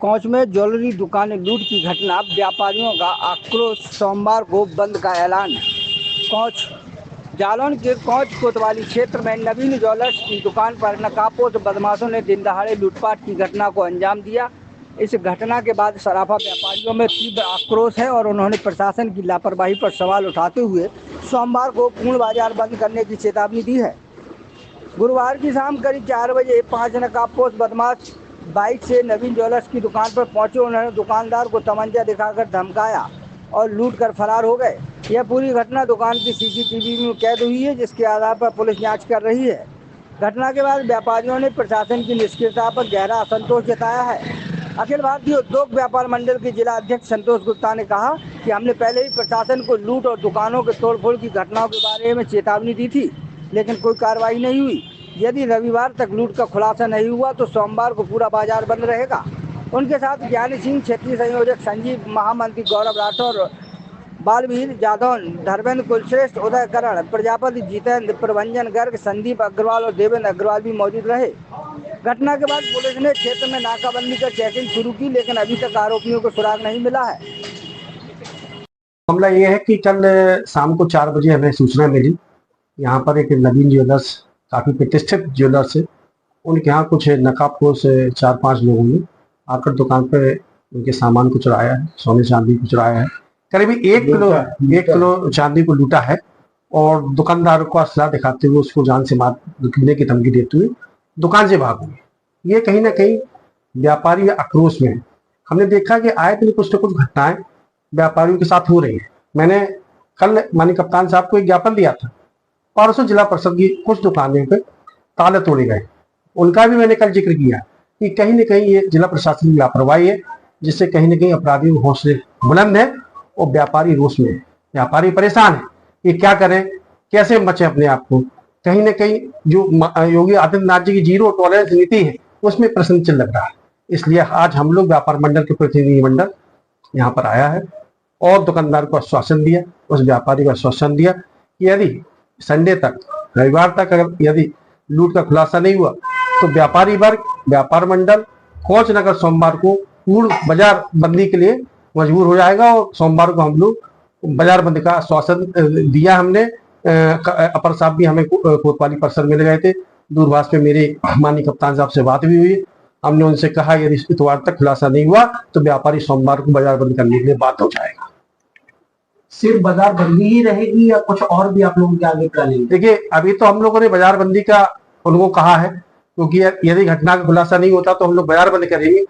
कोंच में ज्वेलरी दुकानें लूट की घटना, व्यापारियों का आक्रोश, सोमवार को बंद का ऐलान। कोंच जालौन के कोंच कोतवाली क्षेत्र में नवीन ज्वेलर्स की दुकान पर नकाबपोश बदमाशों ने दिन दहाड़े लूटपाट की घटना को अंजाम दिया। इस घटना के बाद सराफा व्यापारियों में तीव्र आक्रोश है और उन्होंने प्रशासन की लापरवाही पर सवाल उठाते हुए सोमवार को पूर्ण बाजार बंद करने की चेतावनी दी है। गुरुवार की शाम करीब 4 बजे 5 नकाबपोश बदमाश बाइक से नवीन ज्वेलर्स की दुकान पर पहुंचे। उन्होंने दुकानदार को तमंचा दिखाकर धमकाया और लूट कर फरार हो गए। यह पूरी घटना दुकान की सीसीटीवी में कैद हुई है, जिसके आधार पर पुलिस जांच कर रही है। घटना के बाद व्यापारियों ने प्रशासन की निष्क्रियता पर गहरा असंतोष जताया है। अखिल भारतीय उद्योग व्यापार मंडल के जिला अध्यक्ष संतोष गुप्ता ने कहा कि हमने पहले ही प्रशासन को लूट और दुकानों के तोड़फोड़ की घटनाओं के बारे में चेतावनी दी थी, लेकिन कोई कार्रवाई नहीं हुई। यदि रविवार तक लूट का खुलासा नहीं हुआ तो सोमवार को पूरा बाजार बंद रहेगा। उनके साथ ज्ञानी सिंह, क्षेत्रीय संयोजक संजीव, महामंत्री गौरव राठौर, बालवीर जादव, धर्मेंद्र कुलश्रेष्ठ, उदय करण प्रजापति, जितेंद्र, प्रभंजन गर्ग, संदीप अग्रवाल और देवेंद्र अग्रवाल भी मौजूद रहे। घटना के बाद पुलिस ने क्षेत्र में नाकाबंदी कर चेकिंग शुरू की, लेकिन अभी तक आरोपियों को सुराग नहीं मिला है। मामला ये है कि कल शाम को 4 बजे हमें सूचना मिली, यहाँ पर एक नवीन ज्वेलर्स, काफी प्रतिष्ठित ज्वेलर्स है, उनके यहाँ कुछ नकाबपोश 4-5 लोगों ने आकर दुकान पे उनके सामान को चुराया है, सोने चांदी को चुराया है। करीब 1 किलो चांदी को लूटा है और दुकानदार को असला दिखाते हुए उसको जान से मार देने की धमकी देते हुए दुकान से भाग हुए। ये कहीं ना कहीं व्यापारी आक्रोश में है। हमने देखा कि आए दिन कुछ न कुछ घटनाएं व्यापारियों के साथ हो रही है। मैंने कल माननीय कप्तान साहब को एक ज्ञापन दिया था, परसों जिला परिषद की कुछ दुकानों पे ताले तोड़े गए, उनका भी मैंने कल जिक्र किया कि कहीं ना कहीं ये जिला प्रशासन की लापरवाही है, जिससे कहीं ना कहीं अपराधियों के हौसले बुलंद है और व्यापारी रोष में है, व्यापारी परेशान है। ये क्या करें, कैसे बचे अपने आप को। कहीं ना कहीं जो योगी आदित्यनाथ जी की जीरो टॉलरेंस नीति है उसमें प्रश्न चिन्ह लग रहा है। इसलिए आज हम लोग व्यापार मंडल के प्रतिनिधि मंडल यहाँ पर आया है और दुकानदार को आश्वासन दिया, उस व्यापारी को आश्वासन दिया कि यदि संडे तक, रविवार तक अगर यदि लूट का खुलासा नहीं हुआ तो व्यापारी वर्ग, व्यापार मंडल कोंच नगर सोमवार को पूर्ण बाजार बंदी के लिए मजबूर हो जाएगा। और सोमवार को हम लोग बाजार बंदी का आश्वासन दिया। हमने अपर साहब भी हमें कोतवाली परिसर मिल गए थे, दूरभाष पे मेरे माननीय कप्तान साहब से बात भी हुई। हमने उनसे कहा यदि इतवार तक खुलासा नहीं हुआ तो व्यापारी सोमवार को बाजार बंद करने के लिए बात हो जाएगा। सिर्फ बाजार बंदी ही रहेगी या कुछ और भी आप लोगों के आगे प्लानिंग? देखिए, अभी तो हम लोगों ने बाजार बंदी का उनको कहा है, क्योंकि यदि घटना का खुलासा नहीं होता तो हम लोग बाजार बंद करेंगे